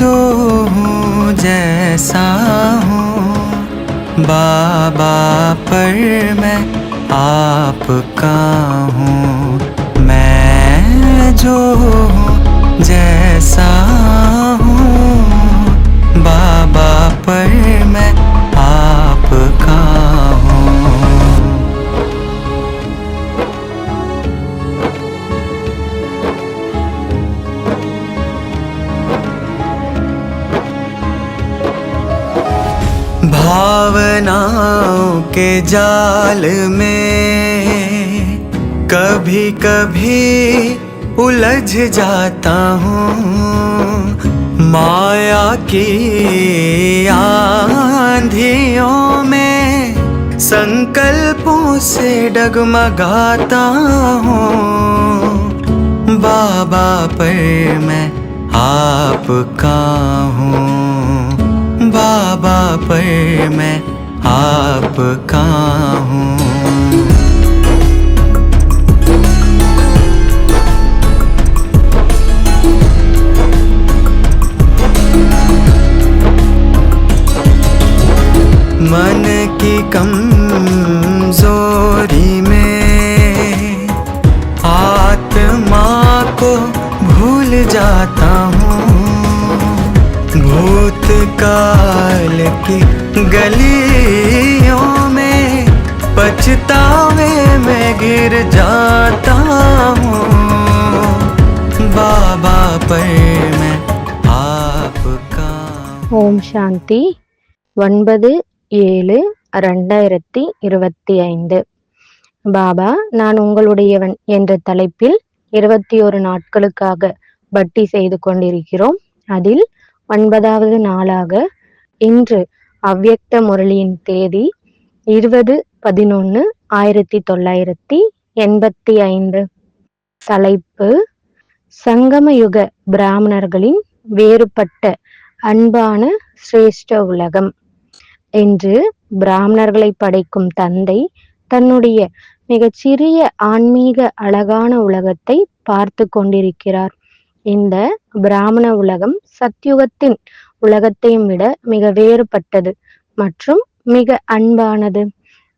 जो हूँ जैसा हूँ बाबा, पर मैं आपका हूँ। मैं जो हूँ जैसा हूँ बाबा, पर मैं आपका हूँ। भावनाओं के जाल में कभी कभी उलझ जाता हूँ। माया की आंधियों में संकल्पों से डगमगाता हूँ। बाबा, पर मैं आपका हूँ। बाबा, पर मैं आपका हूँ। मन की कमजोरी में आत्मा को भूल जाता हूँ। भूतकाल की गलियों में पछतावे में गिर जाता हूँ। बाबा, पर मैं आपका। ஓம் சாந்தி. 9/7/2025. பாபா, நான் உங்களுடையவன் என்ற தலைப்பில் 21 நாட்களுக்காக பட்டி செய்து கொண்டிருக்கிறோம். அதில் 9வது நாளாக இன்று அவ்யக்த முரளியின் தேதி 20/11/1985. தலைப்பு சங்கமயுக பிராமணர்களின் வேறுபட்ட அன்பான சிரேஷ்ட உலகம். இன்று பிராமணர்களை படைக்கும் தந்தை தன்னுடைய மிகச்சிறிய ஆன்மீக அழகான உலகத்தை பார்த்து கொண்டிருக்கிறார். இந்த பிராமண உலகம் சத்யுகத்தின் உலகத்தையும் விட மிக வேறுபட்டது மற்றும் மிக அன்பானது.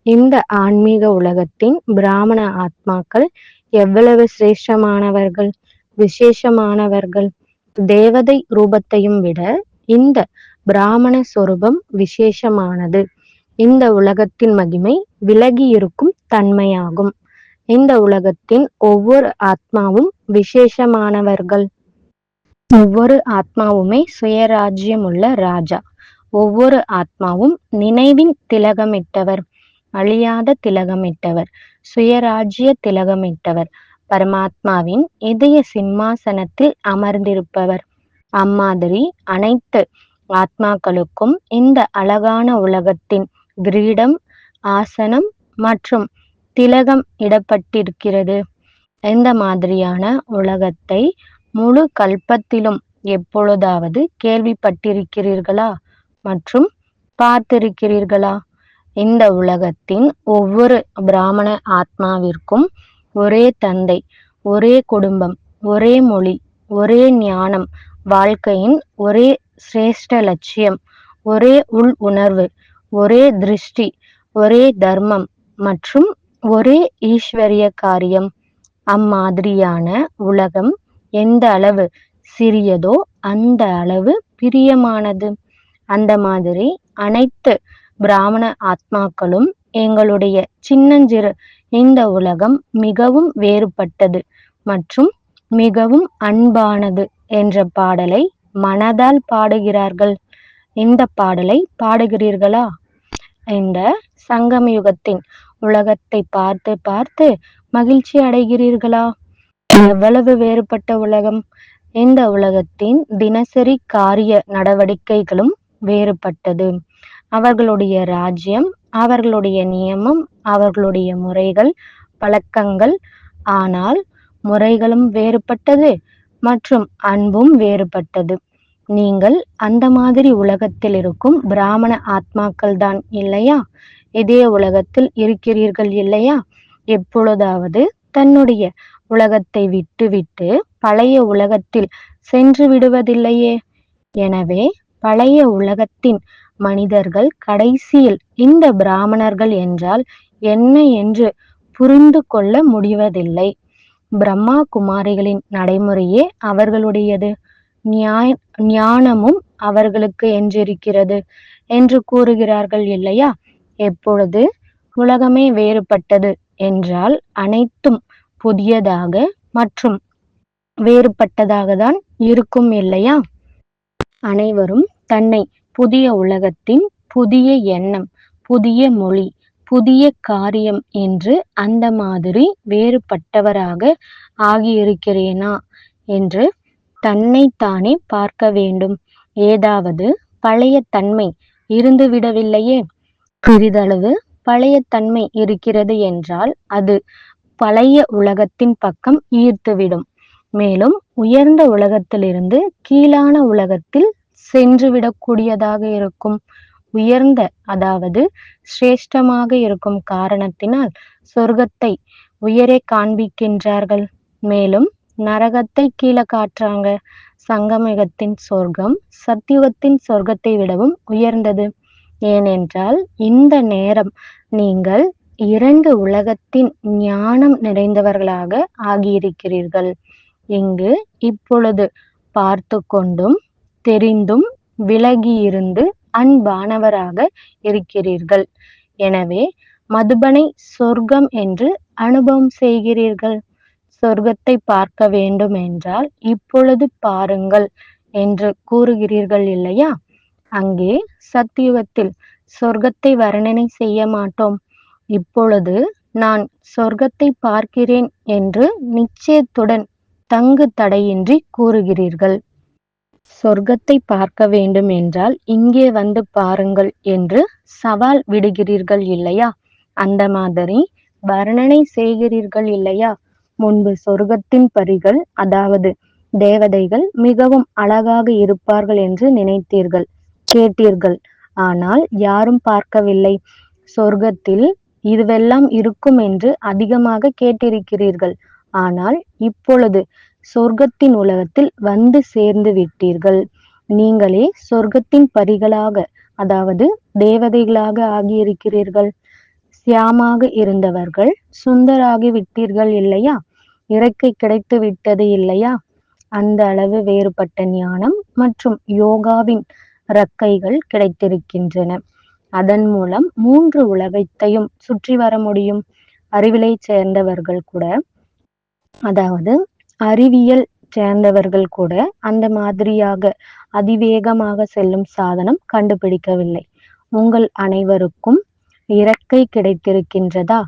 இந்த ஆன்மீக உலகத்தின் பிராமண ஆத்மாக்கள் எவ்வளவு சிரேஷ்டமானவர்கள், விசேஷமானவர்கள். தேவதை ரூபத்தையும் விட இந்த பிராமண சொரூபம் விசேஷமானது. இந்த உலகத்தின் மகிமை விலகி இருக்கும் தன்மையாகும். இந்த உலகத்தின் ஒவ்வொரு ஆத்மாவும் விசேஷமானவர்கள். ஒவ்வொரு ஆத்மாவுமே சுயராஜ்யம் உள்ள ராஜா. ஒவ்வொரு ஆத்மாவும் நினைவின் திலகமிட்டவர், அழியாத திலகமிட்டவர், சுயராஜ்ய திலகமிட்டவர், பரமாத்மாவின் இதய சிம்மாசனத்தில் அமர்ந்திருப்பவர். அம்மாதிரி அனைத்து ஆத்மாக்களுக்கும் இந்த அழகான உலகத்தின் கிரீடம், ஆசனம் மற்றும் திலகம் இடப்பட்டிருக்கிறது. இந்த மாதிரியான உலகத்தை முழு கல்பத்திலும் எப்பொழுதாவது கேள்விப்பட்டிருக்கிறீர்களா மற்றும் பார்த்திருக்கிறீர்களா? இந்த உலகத்தின் ஒவ்வொரு பிராமண ஆத்மாவிற்கும் ஒரே தந்தை, ஒரே குடும்பம், ஒரே மொழி, ஒரே ஞானம், வாழ்க்கையின் ஒரே சிரேஷ்ட லட்சியம், ஒரே உள் உணர்வு, ஒரே திருஷ்டி, ஒரே தர்மம் மற்றும் ஒரே ஈஸ்வரிய காரியம். அம்மாதிரியான உலகம் எந்த அளவு சிறியதோ அந்த அளவு பிரியமானது. அந்த மாதிரி அனைத்து பிராமண ஆத்மாக்களும் எங்களுடைய சின்னஞ்சிறு இந்த உலகம் மிகவும் வேறுபட்டது மற்றும் மிகவும் அன்பானது என்ற பாடலை மனதால் பாடுகிறார்கள். இந்த பாடலை பாடுகிறீர்களா? இந்த சங்கமயுகத்தின் உலகத்தை பார்த்து பார்த்து மகிழ்ச்சி அடைகிறீர்களா? எவ்வளவு வேறுபட்ட உலகம்! இந்த உலகத்தின் தினசரி காரிய நடவடிக்கைகளும் வேறுபட்டது. அவர்களுடைய ராஜ்யம், அவர்களுடைய நியமம், அவர்களுடைய முறைகள், பழக்கங்கள். ஆனால் முறைகளும் வேறுபட்டது மற்றும் அன்பும் வேறுபட்டது. நீங்கள் அந்த மாதிரி உலகத்தில் இருக்கும் பிராமண ஆத்மாக்கள் தான் இல்லையா? இதே உலகத்தில் இருக்கிறீர்கள் இல்லையா? எப்பொழுதாவது தன்னுடைய உலகத்தை விட்டு விட்டு பழைய உலகத்தில் சென்று விடுவதில்லையே. எனவே பழைய உலகத்தின் மனிதர்கள் கடைசியில் இந்த பிராமணர்கள் என்றால் என்ன என்று புரிந்து கொள்ள முடிவதில்லை. பிரம்மா குமாரிகளின் நடைமுறையே அவர்களுடையது, ஞானமும் அவர்களுக்கு என்றிருக்கிறது என்று கூறுகிறார்கள் இல்லையா? எப்பொழுது உலகமே வேறுபட்டது என்றால் அனைத்தும் புதியதாக மற்றும் வேறுபட்டதாக தான் இருக்கும் இல்லையா? அனைவரும் தன்னை புதிய உலகத்தின் புதிய எண்ணம், புதிய மொழி, புதிய காரியம் என்று அந்த மாதிரி வேறுபட்டவராக ஆகியிருக்கிறேனா என்று தன்னைத்தானே பார்க்க வேண்டும். ஏதாவது பழைய தன்மை இருந்து விடவில்லையே. சிறிதளவு பழைய தன்மை இருக்கிறது என்றால் அது பழைய உலகத்தின் பக்கம் ஈர்த்துவிடும். மேலும் உயர்ந்த உலகத்திலிருந்து கீழான உலகத்தில் சென்று விடக்கூடியதாக இருக்கும். உயர்ந்த அதாவது சிரேஷ்டமாக இருக்கும் காரணத்தினால் சொர்க்கத்தை உயரே காண்பிக்கின்றார்கள், மேலும் நரகத்தை கீழே காட்டுறாங்க. சங்கமயுகத்தின் சொர்க்கம் சத்தியுகத்தின் சொர்க்கத்தை விடவும் உயர்ந்தது. ஏனென்றால் இந்த நேரம் நீங்கள் 2 உலகத்தின் ஞானம் நிறைந்தவர்களாக ஆகியிருக்கிறீர்கள். இங்கு இப்பொழுது பார்த்து கொண்டும் தெரிந்தும் விலகியிருந்து அன்பானவராக இருக்கிறீர்கள். எனவே மதுபனை சொர்க்கம் என்று அனுபவம் செய்கிறீர்கள். சொர்க்கத்தை பார்க்க வேண்டும் என்றால் இப்பொழுது பாருங்கள் என்று கூறுகிறீர்கள் இல்லையா? அங்கே சத்தியுகத்தில் சொர்க்கத்தை வர்ணனை செய்ய மாட்டோம். இப்பொழுது நான் சொர்க்கத்தை பார்க்கிறேன் என்று நிச்சயத்துடன் தங்கு தடையின்றி கூறுகிறீர்கள். சொர்க்கத்தை பார்க்க வேண்டும் என்றால் இங்கே வந்து பாருங்கள் என்று சவால் விடுகிறீர்கள் இல்லையா? அந்த மாதிரி வர்ணனை செய்கிறீர்கள் இல்லையா? முன்பு சொர்க்கத்தின் பரிகள் அதாவது தேவதைகள் மிகவும் அழகாக இருப்பார்கள் என்று நினைத்தீர்கள், கேட்டீர்கள். ஆனால் யாரும் பார்க்கவில்லை. சொர்க்கத்தில் இதுவெல்லாம் இருக்கும் என்று அதிகமாக கேட்டிருக்கிறீர்கள். ஆனால் இப்பொழுது சொர்க்கத்தின் உலகத்தில் வந்து சேர்ந்து விட்டீர்கள். நீங்களே சொர்க்கத்தின் பரிகளாக அதாவது தேவதைகளாக ஆகியிருக்கிறீர்கள். சியாமாக இருந்தவர்கள் சுந்தராகி விட்டீர்கள் இல்லையா? இறக்கை கிடைத்து விட்டது இல்லையா? அந்த அளவு வேறுபட்ட ஞானம் மற்றும் யோகாவின் இறக்கைகள் கிடைத்திருக்கின்றன. அதன் மூலம் 3 உலகத்தையும் சுற்றி வர முடியும். அறிவிலை சேர்ந்தவர்கள் கூட அதாவது அறிவியல் சேர்ந்தவர்கள் கூட அந்த மாதிரியாக அதிவேகமாக செல்லும் சாதனம் கண்டுபிடிக்கவில்லை. உங்கள் அனைவருக்கும் இறக்கை கிடைத்திருக்கின்றதா?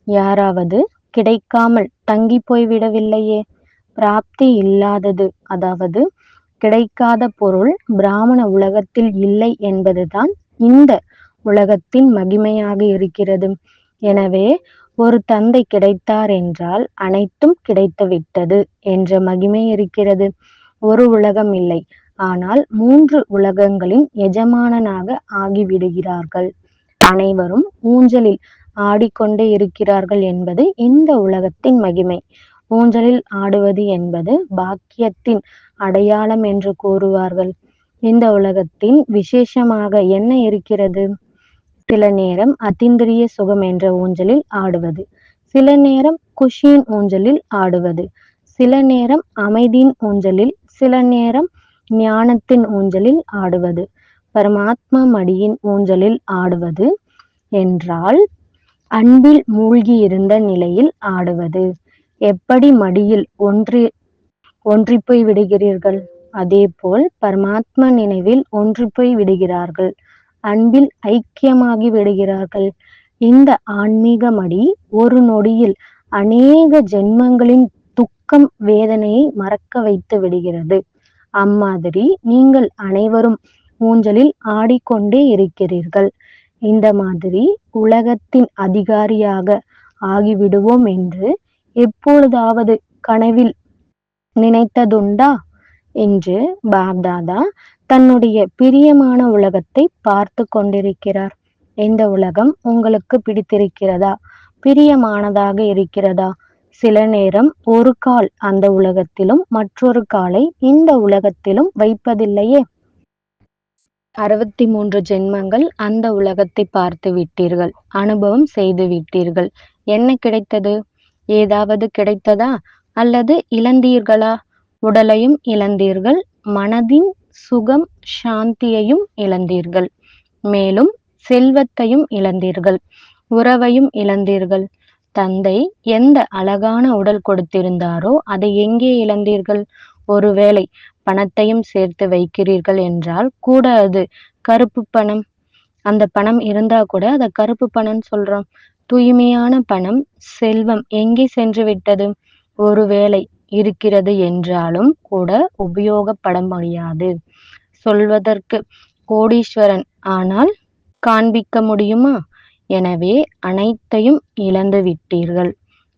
யாராவது கிடைக்காமல் தங்கி போய்விடவில்லையே. பிராப்தி இல்லாதது அதாவது கிடைக்காத பொருள் பிராமண உலகத்தில் இல்லை என்பதுதான் இந்த உலகத்தின் மகிமையாக இருக்கிறது. எனவே ஒரு தந்தை கிடைத்தார் என்றால் அனைத்தும் கிடைத்து விட்டது என்ற மகிமை இருக்கிறது. ஒரு உலகம் இல்லை, ஆனால் 3 உலகங்களின் எஜமானனாக ஆகிவிடுகிறார்கள். அனைவரும் ஊஞ்சலில் ஆடிக்கொண்டே இருக்கிறார்கள் என்பது இந்த உலகத்தின் மகிமை. ஊஞ்சலில் ஆடுவது என்பது பாக்கியத்தின் அடையாளம் என்று கூறுவார்கள். இந்த உலகத்தின் விசேஷமாக என்ன இருக்கிறது? சில நேரம் அத்தீந்திரிய சுகம் என்ற ஊஞ்சலில் ஆடுவது, சில நேரம் குஷியின் ஊஞ்சலில் ஆடுவது, சில நேரம் அமைதியின் ஊஞ்சலில், சில நேரம் ஞானத்தின் ஊஞ்சலில் ஆடுவது, பரமாத்மா மடியின் ஊஞ்சலில் ஆடுவது என்றால் அன்பில் மூழ்கி இருந்த நிலையில் ஆடுவது. எப்படி மடியில் ஒன்றி போய் விடுகிறீர்கள், அதே போல் பரமாத்மா நினைவில் ஒன்றி போய் விடுகிறார்கள். அன்பில் ஐக்கியமாகி விடுகிறார்கள். இந்த ஆன்மீக மடி ஒரு நொடியில் அநேக ஜென்மங்களின் துக்கம் வேதனையை மறக்க வைத்து விடுகிறது. அம்மாதிரி நீங்கள் அனைவரும் ஊஞ்சலில் ஆடிக்கொண்டே இருக்கிறீர்கள். இந்த மாதிரி உலகத்தின் அதிகாரியாக ஆகிவிடுவோம் என்று எப்பொழுதாவது கனவில் நினைத்ததுண்டா என்று பாப்தாதா தன்னுடைய பிரியமான உலகத்தை பார்த்து கொண்டிருக்கிறார். இந்த உலகம் உங்களுக்கு பிடித்திருக்கிறதா? பிரியமானதாக இருக்கிறதா? சில நேரம் ஒரு கால் அந்த உலகத்திலும் மற்றொரு காலை இந்த உலகத்திலும் வைப்பதில்லையே. 63 ஜென்மங்கள் அந்த உலகத்தை பார்த்து விட்டீர்கள், அனுபவம் செய்து விட்டீர்கள். என்ன கிடைத்தது? ஏதாவது கிடைத்ததா? அல்லது இழந்தீர்களா? உடலையும் இழந்தீர்கள், மனதின் சுகம் சாந்தியையும் இழந்தீர்கள், மேலும் செல்வத்தையும் இழந்தீர்கள், உறவையும் இழந்தீர்கள். தந்தை எந்த அழகான உடல் கொடுத்திருந்தாரோ அதை எங்கே இழந்தீர்கள்? ஒருவேளை பணத்தையும் சேர்த்து வைக்கிறீர்கள் என்றால் கூட அது கருப்பு பணம். அந்த பணம் இருந்தா கூட அத கருப்பு பணம்னு சொல்றோம். தூய்மையான பணம், செல்வம் எங்கே சென்று விட்டது? ஒருவேளை இருக்கிறது என்றாலும் கூட உபயோகப்பட முடியாது. சொல்வதற்கு கோடீஸ்வரன், ஆனால் காண்பிக்க முடியுமா? எனவே அனைத்தையும் இழந்து விட்டீர்கள்.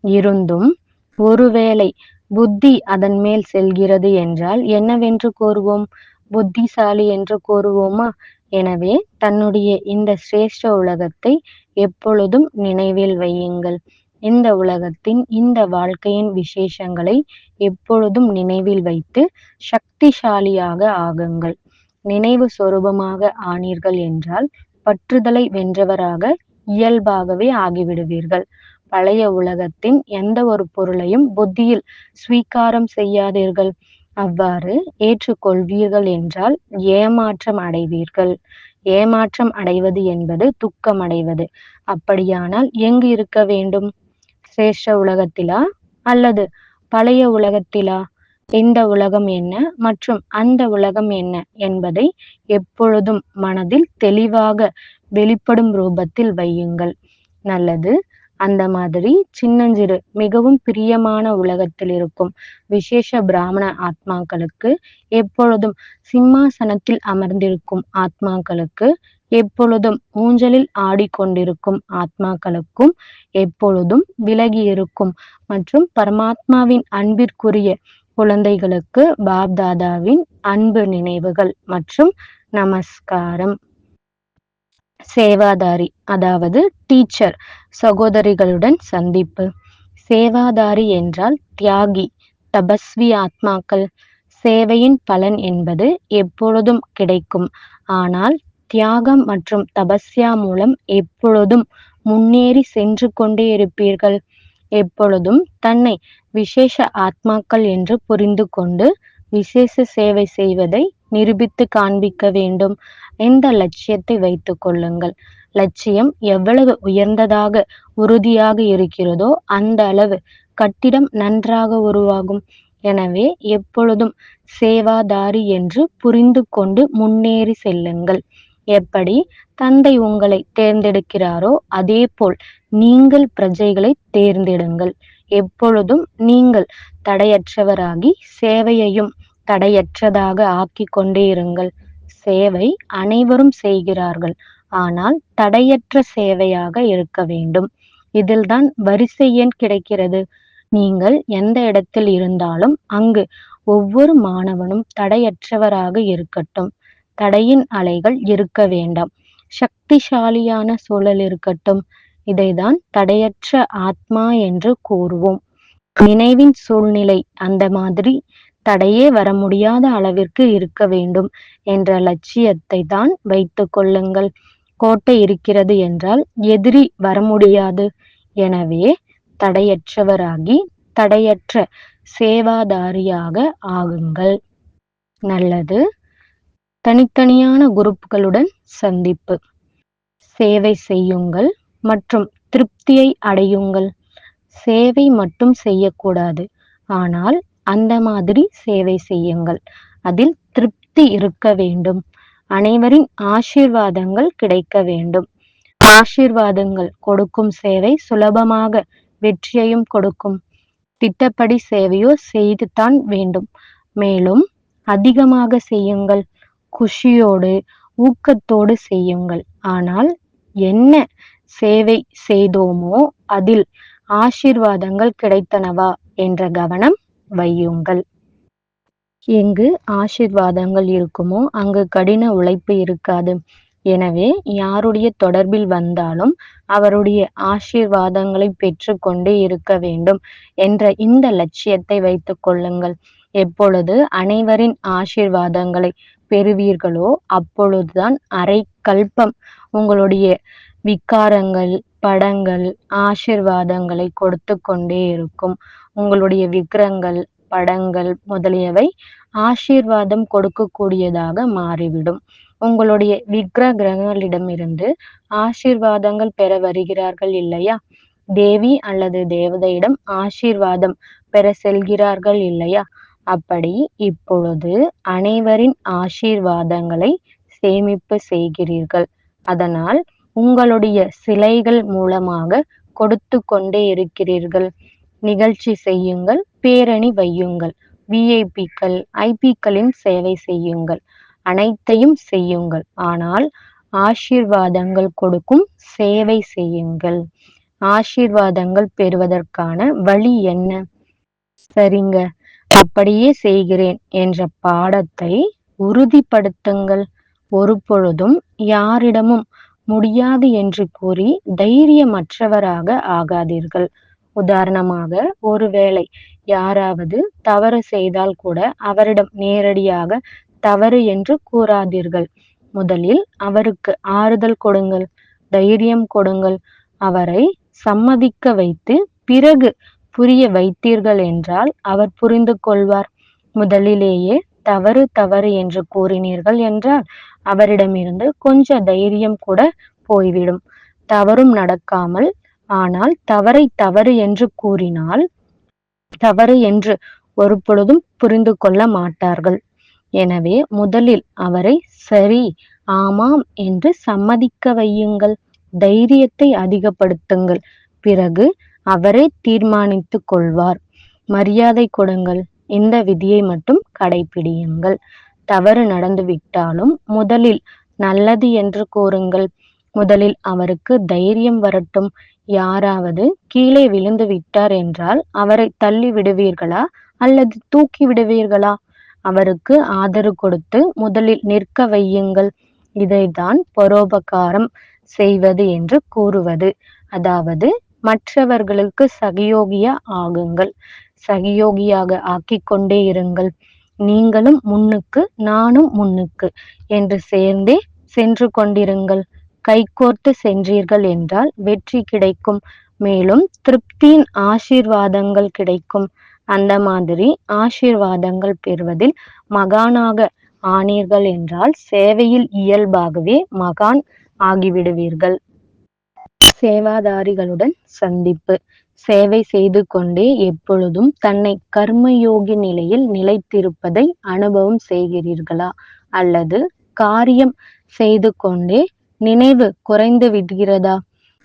இருந்தும் ஒருவேளை புத்தி அதன் மேல் செல்கிறது என்றால் என்னவென்று கூறுவோம்? புத்திசாலி என்று கூறுவோமா? எனவே தன்னுடைய இந்த சிரேஷ்ட உலகத்தை எப்பொழுதும் நினைவில் வையுங்கள். இந்த உலகத்தின், இந்த வாழ்க்கையின் விசேஷங்களை எப்பொழுதும் நினைவில் வைத்து சக்திசாலியாக ஆகுங்கள். நினைவு சொரூபமாக ஆனீர்கள் என்றால் பற்றுதலை வென்றவராக இயல்பாகவே ஆகிவிடுவீர்கள். பழைய உலகத்தின் எந்த ஒரு பொருளையும் புத்தியில் ஸ்வீகாரம் செய்யாதீர்கள். அவ்வாறு ஏற்றுக்கொள்வீர்கள் என்றால் ஏமாற்றம் அடைவீர்கள். ஏமாற்றம் அடைவது என்பது துக்கம் அடைவது. அப்படியானால் எங்கு இருக்க வேண்டும்? சிரேஷ்ட உலகத்திலா அல்லது பழைய உலகத்திலா? இந்த உலகம் என்ன மற்றும் அந்த உலகம் என்ன என்பதை எப்பொழுதும் மனதில் தெளிவாக வெளிப்படும் ரூபத்தில் வையுங்கள். நல்லது. அந்த மாதிரி சின்னஞ்சிறு மிகவும் பிரியமான உலகத்தில் இருக்கும் விசேஷ பிராமண ஆத்மாக்களுக்கு, எப்பொழுதும் சிம்மாசனத்தில் அமர்ந்திருக்கும் ஆத்மாக்களுக்கு, எப்பொழுதும் ஊஞ்சலில் ஆடிக்கொண்டிருக்கும் ஆத்மாக்களுக்கும், எப்பொழுதும் விலகி இருக்கும் மற்றும் பரமாத்மாவின் அன்பிற்குரிய குழந்தைகளுக்கு பாப்தாதாவின் அன்பு நினைவுகள் மற்றும் நமஸ்காரம். சேவாதாரி, அதாவது டீச்சர் சகோதரிகளுடன் சந்திப்பு. சேவாதாரி என்றால் தியாகி, தபஸ்வி ஆத்மாக்கள். சேவையின் பலன் என்பது எப்பொழுதும் கிடைக்கும். ஆனால் தியாகம் மற்றும் தபஸ்யா மூலம் எப்பொழுதும் முன்னேறி சென்று கொண்டே இருப்பீர்கள். எப்பொழுதும் தன்னை விசேஷ ஆத்மாக்கள் என்று புரிந்து கொண்டு விசேஷ சேவை செய்வதை நிரூபித்து காண்பிக்க வேண்டும். இந்த லட்சியத்தை வைத்துக் கொள்ளுங்கள். லட்சியம் எவ்வளவு உயர்ந்ததாக உறுதியாக இருக்கிறதோ அந்த அளவு கட்டிடம் நன்றாக உருவாகும். எனவே எப்பொழுதும் சேவாதாரி என்று புரிந்து கொண்டு முன்னேறி செல்லுங்கள். எப்படி தந்தை உங்களை தேர்ந்தெடுக்கிறாரோ அதே போல் நீங்கள் பிரஜைகளை தேர்ந்தெடுங்கள். எப்பொழுதும் நீங்கள் தடையற்றவராகி சேவையையும் தடையற்றதாக ஆக்கிக் கொண்டே இருங்கள். சேவை அனைவரும் செய்கிறார்கள், ஆனால் தடையற்ற சேவையாக இருக்க வேண்டும். இதில்தான் வரிசை எண் கிடைக்கிறது. நீங்கள் எந்த இடத்தில் இருந்தாலும் அங்கு ஒவ்வொரு மாணவனும் தடையற்றவராக இருக்கட்டும். தடையின் அலைகள் இருக்க வேண்டாம். சக்திசாலியான சூழல் இருக்கட்டும். இதைதான் தடையற்ற ஆத்மா என்று கூறுவோம். நினைவின் சூழ்நிலை அந்த மாதிரி தடையே வர முடியாத அளவிற்கு இருக்க வேண்டும் என்ற லட்சியத்தை தான் வைத்துக் கொள்ளுங்கள். கோட்டை இருக்கிறது என்றால் எதிரி வர முடியாது. எனவே தடையற்றவராகி தடையற்ற சேவாதாரியாக ஆகுங்கள். நல்லது. தனித்தனியான குரூப்களுடன் சந்திப்பு. சேவை செய்யுங்கள் மற்றும் திருப்தியை அடையுங்கள். சேவை மட்டும் செய்யக்கூடாது, ஆனால் அந்த மாதிரி சேவை செய்யுங்கள். அதில் திருப்தி இருக்க வேண்டும். அனைவரின் ஆசீர்வாதங்கள் கிடைக்க வேண்டும். ஆசீர்வாதங்கள் கொடுக்கும் சேவை சுலபமாக வெற்றியையும் கொடுக்கும். திட்டப்படி சேவையோ செய்துதான் வேண்டும். மேலும் அதிகமாக செய்யுங்கள். குஷியோடு ஊக்கத்தோடு செய்யுங்கள். ஆனால் என்ன சேவை செய்தோமோ அதில் ஆசீர்வாதங்கள் கிடைத்தனவா என்ற கவனம் வையுங்கள். எங்கு ஆசீர்வாதங்கள் இருக்குமோ அங்கு கடின உழைப்பு இருக்காது. எனவே யாருடைய தொடர்பில் வந்தாலும் அவருடைய ஆசீர்வாதங்களை பெற்று கொண்டே இருக்க வேண்டும் என்ற இந்த லட்சியத்தை வைத்துக் கொள்ளுங்கள். எப்பொழுது அனைவரின் ஆசீர்வாதங்களை பெறுவீர்களோ அப்பொழுதுதான் அரை கல்பம் உங்களுடைய விகாரங்கள், படங்கள், ஆசீர்வாதங்களை கொடுத்து கொண்டே இருக்கும். உங்களுடைய விக்கிரங்கள், படங்கள் முதலியவை ஆசீர்வாதம் கொடுக்கக்கூடியதாக மாறிவிடும். உங்களுடைய விக்கிரகங்களிடமிருந்து ஆசீர்வாதங்கள் பெற வருகிறார்கள் இல்லையா? தேவி அல்லது தேவதையிடம் ஆசீர்வாதம் பெற செல்கிறார்கள் இல்லையா? அப்படி இப்பொழுது அனைவரின் ஆசீர்வாதங்களை சேமிப்பு செய்கிறீர்கள். அதனால் உங்களுடைய சிலைகள் மூலமாக கொடுத்து கொண்டே இருக்கிறீர்கள். நிகழ்ச்சி செய்யுங்கள், பேரணி வையுங்கள், விஐபிக்கள், ஐபிக்களின் சேவை செய்யுங்கள், அனைத்தையும் செய்யுங்கள். ஆனால் ஆசீர்வாதங்கள் கொடுக்கும் சேவை செய்யுங்கள். ஆசீர்வாதங்கள் பெறுவதற்கான வழி என்ன? சரிங்க, அப்படியே செய்கிறேன் என்ற பாடத்தை உறுதிப்படுத்துங்கள். ஒரு பொழுதும் யாரிடமும் முடியாது என்று கூறி தைரியமற்றவராக ஆகாதீர்கள். உதாரணமாக, ஒருவேளை யாராவது தவறு செய்தால் கூட அவரிடம் நேரடியாக தவறு என்று கூறாதீர்கள். முதலில் அவருக்கு ஆறுதல் கொடுங்கள், தைரியம் கொடுங்கள். அவரை சம்மதிக்க வைத்து பிறகு புரிய வைத்தீர்கள் என்றால் அவர் புரிந்து கொள்வார். முதலிலேயே தவறு தவறு என்று கூறினீர்கள் என்றால் அவரிடமிருந்து கொஞ்சம் தைரியம் கூட போய்விடும். தவறும் நடக்காமல் ஆனால் தவறை தவறு என்று கூறினால் தவறு என்று ஒரு பொழுதும் புரிந்து கொள்ள மாட்டார்கள். எனவே முதலில் அவரை சரி, ஆமாம் என்று சம்மதிக்க வையுங்கள். தைரியத்தை அதிகப்படுத்துங்கள். பிறகு அவரே தீர்மானித்துக் கொள்வார். மரியாதை கொடுங்கள். இந்த விதியை மட்டும் கடைபிடியுங்கள். தவறு நடந்து விட்டாலும் முதலில் நல்லது என்று கூறுங்கள். முதலில் அவருக்கு தைரியம் வரட்டும். யாராவது கீழே விழுந்து விட்டார் என்றால் அவரை தள்ளி விடுவீர்களா அல்லது தூக்கி விடுவீர்களா? அவருக்கு ஆதரவு கொடுத்து முதலில் நிற்க வையுங்கள். இதைத்தான் பரோபகாரம் செய்வது என்று கூறுவது. அதாவது மற்றவர்களுக்கு சகயோகியா ஆகுங்கள். சகயோகியாக ஆக்கிக் கொண்டே இருங்கள். நீங்களும் முன்னுக்கு, நானும் முன்னுக்கு என்று சேர்ந்தே சென்று கொண்டிருங்கள். கைகோர்த்து சென்றீர்கள் என்றால் வெற்றி கிடைக்கும். மேலும் திருப்தியின் ஆசீர்வாதங்கள் கிடைக்கும். அந்த மாதிரி ஆசீர்வாதங்கள் பெறுவதில் மகானாக ஆனீர்கள் என்றால் சேவையில் இயல்பாகவே மகான் ஆகிவிடுவீர்கள். சேவாதாரிகளுடன் சந்திப்பு. சேவை செய்து கொண்டே எப்பொழுதும் தன்னை கர்மயோகி நிலையில் நிலைத்திருப்பதை அனுபவம் செய்கிறீர்களா? அல்லது காரியம் செய்து கொண்டே நினைவு குறைந்து விடுகிறதா?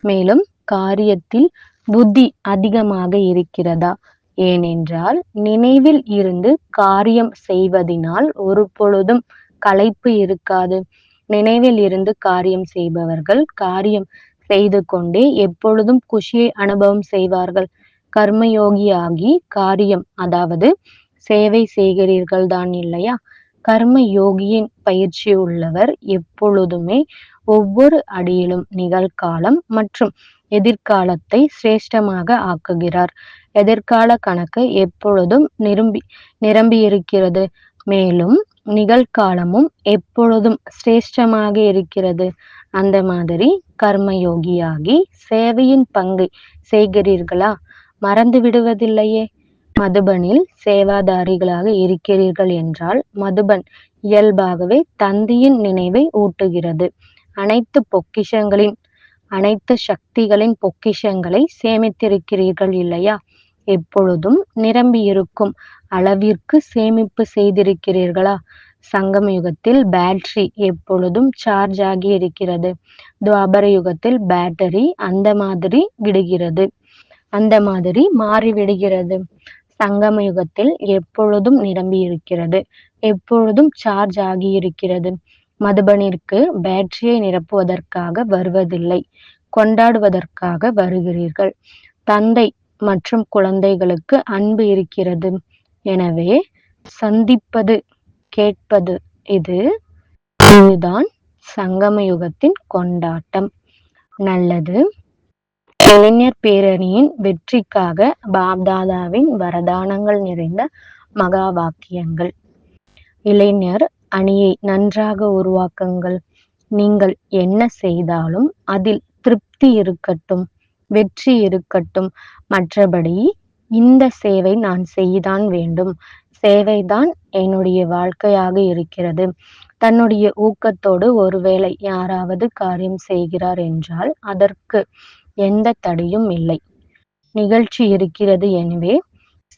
மேலும் காரியத்தில் புத்தி அதிகமாக இருக்கிறதா? ஏனென்றால் நினைவில் இருந்து காரியம் செய்வதினால் ஒரு பொழுதும் களைப்பு இருக்காது. நினைவில் இருந்து காரியம் செய்பவர்கள் காரியம் செய்து கொண்டே எப்பொழுதும் குஷியை அனுபவம் செய்வார்கள். கர்மயோகியாகி காரியம், அதாவது சேவை செய்கிறீர்கள் தான் இல்லையா? கர்ம யோகியின் பயிற்சி உள்ளவர் எப்பொழுதுமே ஒவ்வொரு அடியிலும் நிகழ்காலம் மற்றும் எதிர்காலத்தை சிரேஷ்டமாக ஆக்குகிறார். எதிர்கால கணக்கு எப்பொழுதும் நிரம்பி இருக்கிறது. மேலும் நிகழ்காலமும் எப்பொழுதும் சிரேஷ்டமாக இருக்கிறது. அந்த மாதிரி கர்மயோகியாகி சேவையின் பங்கை செய்கிறீர்களா? மறந்து விடுவதில்லையே. மதுபனில் சேவாதாரிகளாக இருக்கிறீர்கள் என்றால் மதுபன் இயல்பாகவே தந்தையின் நினைவை ஊட்டுகிறது. அனைத்து சக்திகளின் பொக்கிஷங்களை சேமித்திருக்கிறீர்கள் இல்லையா? எப்பொழுதும் நிரம்பி இருக்கும் அளவிற்கு சேமிப்பு செய்திருக்கிறீர்களா? சங்கம யுகத்தில் பேட்டரி எப்பொழுதும் சார்ஜ் ஆகி இருக்கிறது. துவாபர யுகத்தில் பேட்டரி அந்த மாதிரி மாறிவிடுகிறது. சங்கம யுகத்தில் எப்பொழுதும் நிரம்பி இருக்கிறது, எப்பொழுதும் சார்ஜ் ஆகி இருக்கிறது. மதுபனிற்கு பேட்டரியை நிரப்புவதற்காக வருவதில்லை, கொண்டாடுவதற்காக வருகிறீர்கள். தந்தை மற்றும் குழந்தைகளுக்கு அன்பு இருக்கிறது. எனவே சந்திப்பது, கேட்பது, இதுதான் சங்கம யுகத்தின் கொண்டாட்டம். நல்லது. இளைஞர் பேரணியின் வெற்றிக்காக பாப்தாதாவின் வரதானங்கள் நிறைந்த மகா வாக்கியங்கள். இளைஞர் அணியை நன்றாக உருவாக்குங்கள். நீங்கள் என்ன செய்தாலும் அதில் திருப்தி இருக்கட்டும், வெற்றி இருக்கட்டும். மற்றபடி இந்த சேவை நான் செய்தான் வேண்டும். சேவைதான் என்னுடைய வாழ்க்கையாக இருக்கிறது. தன்னுடைய ஊக்கத்தோடு ஒருவேளை யாராவது காரியம் செய்கிறார் என்றால் அதற்கு எந்த தடையும் இல்லை. நிகழ்ச்சி இருக்கிறது எனவே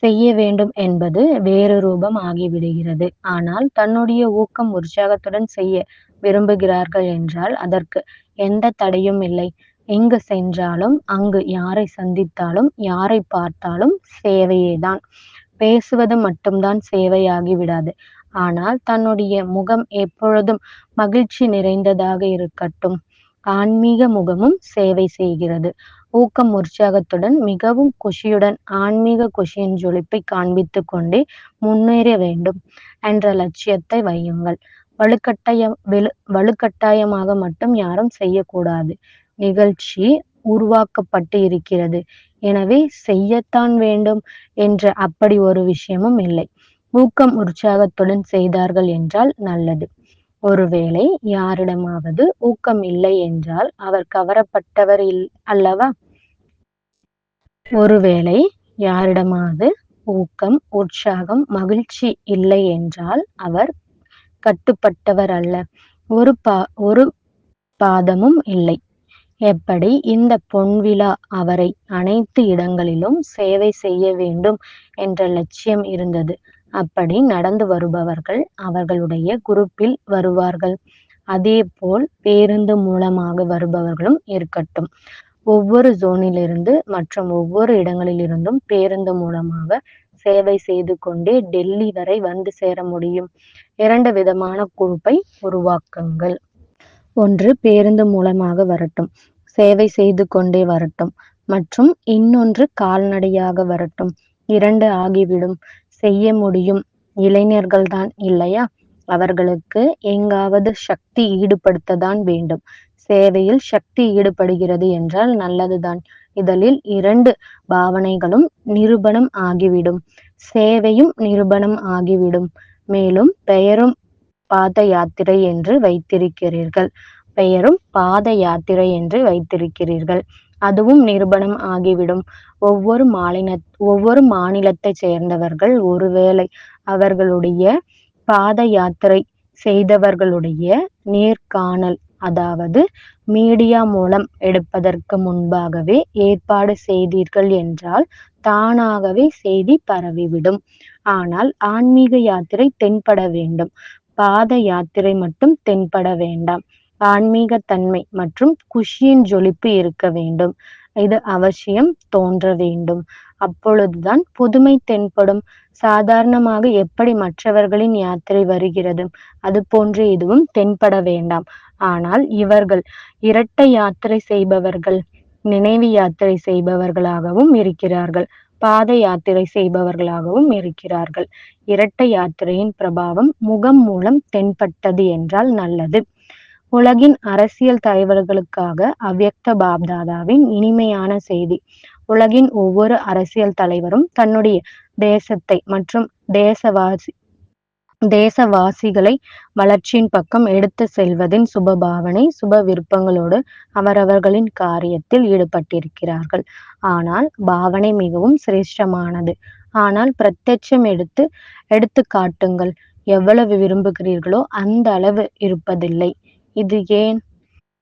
செய்ய வேண்டும் என்பது வேறு ரூபம் ஆகிவிடுகிறது. ஆனால் தன்னுடைய ஊக்கம் உற்சாகத்துடன் செய்ய விரும்புகிறார்கள் என்றால் அதற்கு எந்த தடையும் இல்லை. எங்கு சென்றாலும் அங்கு யாரை சந்தித்தாலும் யாரை பார்த்தாலும் சேவையேதான். பேசுவது மட்டும்தான் சேவையாகி விடாது. ஆனால் தன்னுடைய முகம் எப்பொழுதும் மகிழ்ச்சி நிறைந்ததாக இருக்கட்டும். ஆன்மீக முகமும் சேவை செய்கிறது. ஊக்கம் உற்சாகத்துடன் மிகவும் குஷியுடன் ஆன்மீக குஷியின் ஜொலிப்பை காண்பித்துக் கொண்டே முன்னேற வேண்டும் என்ற லட்சியத்தை வையுங்கள். வலுக்கட்டாயமாக மட்டும் யாரும் செய்யக்கூடாது. நிகழ்ச்சி உருவாக்கப்பட்டு இருக்கிறது, எனவே செய்யத்தான் வேண்டும் என்ற அப்படி ஒரு விஷயமும் இல்லை. ஊக்கம் உற்சாகத்துடன் செய்தார்கள் என்றால் நல்லது. ஒருவேளை யாரிடமாவது ஊக்கம் இல்லை என்றால் அவர் கவரப்பட்டவர் அல்லவா? ஒருவேளை யாரிடமாவது ஊக்கம், உற்சாகம், மகிழ்ச்சி இல்லை என்றால் அவர் கட்டுப்பட்டவர் அல்ல. ஒரு பாதமும் இல்லை. எப்படி இந்த பொன்விழா அவரை அனைத்து இடங்களிலும் சேவை செய்ய வேண்டும் என்ற லட்சியம் இருந்தது, அப்படி நடந்து வருபவர்கள் அவர்களுடைய குரூப்பில் வருவார்கள். அதேபோல் பேருந்து மூலமாக வருபவர்களும் இருக்கட்டும். ஒவ்வொரு ஜோனிலிருந்து மற்றும் ஒவ்வொரு இடங்களிலிருந்தும் பேருந்து மூலமாக சேவை செய்து கொண்டே டெல்லி வரை வந்து சேர முடியும். 2 விதமான குரூப்பை உருவாக்குங்கள். ஒன்று பேருந்து மூலமாக வரட்டும், சேவை செய்து கொண்டே வரட்டும். மற்றும் இன்னொன்று கால்நடையாக வரட்டும். 2 ஆகிவிடும். செய்ய முடியும். இளைஞர்கள்தான் இல்லையா? அவர்களுக்கு எங்காவது சக்தி ஈடுபடுத்தத்தான் வேண்டும். சேவையில் சக்தி ஈடுபடுகிறது என்றால் நல்லதுதான். இதழில் 2 பாவனைகளும் நிரூபணம் ஆகிவிடும். சேவையும் நிரூபணம் ஆகிவிடும். மேலும் பெயரும் பாத யாத்திரை என்று வைத்திருக்கிறீர்கள். அதுவும் நிரூபணம் ஆகிவிடும். ஒவ்வொரு மாநிலத்தை சேர்ந்தவர்கள் ஒருவேளை அவர்களுடைய பாத யாத்திரை செய்தவர்களுடைய நேர்காணல், அதாவது மீடியா மூலம் எடுப்பதற்கு முன்பாகவே ஏற்பாடு செய்தீர்கள் என்றால் தானாகவே செய்தி பரவிவிடும். ஆனால் ஆன்மீக யாத்திரை தென்பட வேண்டும். பாத யாத்திரை மட்டும் தென்பட வேண்டாம். ஆன்மீக தன்மை மற்றும் குஷியின் ஜொலிப்பு இருக்க வேண்டும். இது அவசியம் தோன்ற வேண்டும். அப்பொழுதுதான் புதுமை தென்படும். சாதாரணமாக எப்படி மற்றவர்களின் யாத்திரை வருகிறது அது போன்று இதுவும் தென்பட வேண்டாம். ஆனால் இவர்கள் இரட்டை யாத்திரை செய்பவர்கள், நினைவு யாத்திரை செய்பவர்களாகவும் இருக்கிறார்கள், பாத யாத்திரை செய்பவர்களாகவும் இருக்கிறார்கள். இரட்டை யாத்திரையின் பிரபாவம் முகம் மூலம் தென்பட்டது என்றால் நல்லது. உலகின் அரசியல் தலைவர்களுக்காக அவ்யக்த பாப்தாதாவின் இனிமையான செய்தி. உலகின் ஒவ்வொரு அரசியல் தலைவரும் தன்னுடைய தேசத்தை மற்றும் தேசவாசிகளை வளர்ச்சியின் பக்கம் எடுத்து செல்வதின் சுப பாவனை, சுப விருப்பங்களோடு அவரவர்களின் காரியத்தில் ஈடுபட்டிருக்கிறார்கள். ஆனால் பாவனை மிகவும் சிரேஷ்டமானது. ஆனால் பிரத்யட்சம் எடுத்து காட்டுங்கள். எவ்வளவு விரும்புகிறீர்களோ அந்த அளவு இருப்பதில்லை. இது ஏன்?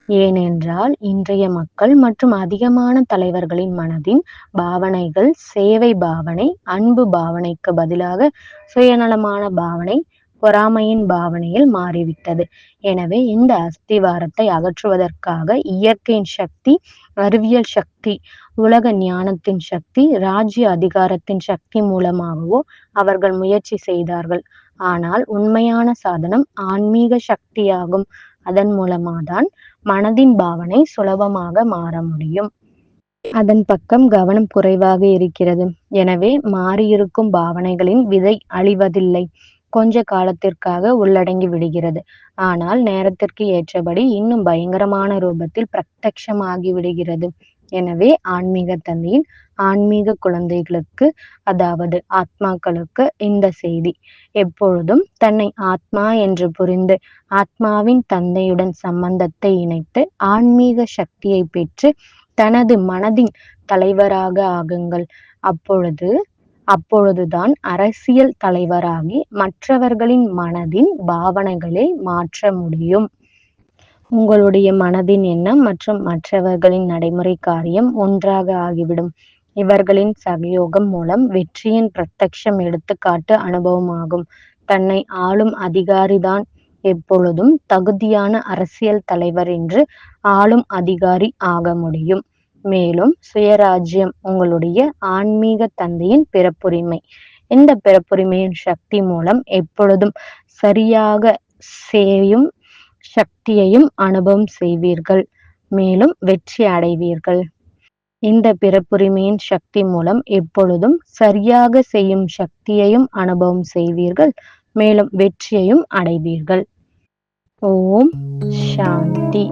ஏனென்றால் இன்றைய மக்கள் மற்றும் அதிகமான தலைவர்களின் மனதின் பாவனைகள் சேவை பாவனை, அன்பு பாவனைக்கு பதிலாக சுயநலமான பாவனை, பொறாமையின் பாவனையில் மாறிவிட்டது. எனவே இந்த அஸ்திவாரத்தை அகற்றுவதற்காக இயற்கையின் சக்தி, அறிவியல் சக்தி, உலக ஞானத்தின் சக்தி, ராஜ்ய அதிகாரத்தின் சக்தி மூலமாகவோ அவர்கள் முயற்சி செய்தார்கள். ஆனால் உண்மையான சாதனம் ஆன்மீக சக்தியாகும். அதன் மூலமாதான் மனதின் பாவனை சுலபமாக மாற முடியும். அதன் பக்கம் கவனம் குறைவாக இருக்கிறது. எனவே மாறியிருக்கும் பாவனைகளின் விதை அழிவதில்லை. கொஞ்ச காலத்திற்காக உள்ளடங்கி விடுகிறது. ஆனால் நேரத்திற்கு ஏற்றபடி இன்னும் பயங்கரமான ரூபத்தில் பிரத்யட்சமாகி விடுகிறது. எனவே ஆன்மீக தந்தையின் ஆன்மீக குழந்தைகளுக்கு, அதாவது ஆத்மாக்களுக்கு இந்த செய்தி: எப்பொழுதும் தன்னை ஆத்மா என்று புரிந்து ஆத்மாவின் தந்தையுடன் சம்பந்தத்தை இணைத்து ஆன்மீக சக்தியை பெற்று தனது மனதின் தலைவராக ஆகுங்கள். அப்பொழுதுதான் அரசியல் தலைவராகி மற்றவர்களின் மனதின் பாவனைகளை மாற்ற முடியும். உங்களுடைய மனதின் எண்ணம் மற்றும் மற்றவர்களின் நடைமுறை காரியம் ஒன்றாக ஆகிவிடும். இவர்களின் சகயோகம் மூலம் வெற்றியின் பிரத்யட்சம் எடுத்துக்காட்டு அனுபவமாகும். தன்னை ஆளும் அதிகாரிதான் எப்பொழுதும் தகுதியான அரசியல் தலைவர் என்று ஆளும் அதிகாரி ஆக முடியும். மேலும் சுயராஜ்யம் உங்களுடைய ஆன்மீக தந்தையின் பிறப்புரிமை. இந்த பிறப்புரிமையின் சக்தி மூலம் எப்பொழுதும் சரியாக செய்யும் சக்தியையும் அனுபவம் செய்வீர்கள், மேலும் வெற்றி அடைவீர்கள். இந்த பிறப்புரிமையின் சக்தி மூலம் எப்பொழுதும் சரியாக செய்யும் சக்தியையும் அனுபவம் செய்வீர்கள், மேலும் வெற்றியையும் அடைவீர்கள். ஓம் சாந்தி.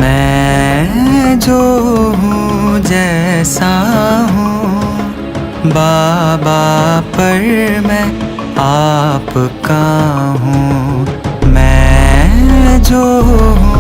मैं जो हूँ जैसा हूँ, बाबा पर मैं आपका हूँ। मैं जो हूँ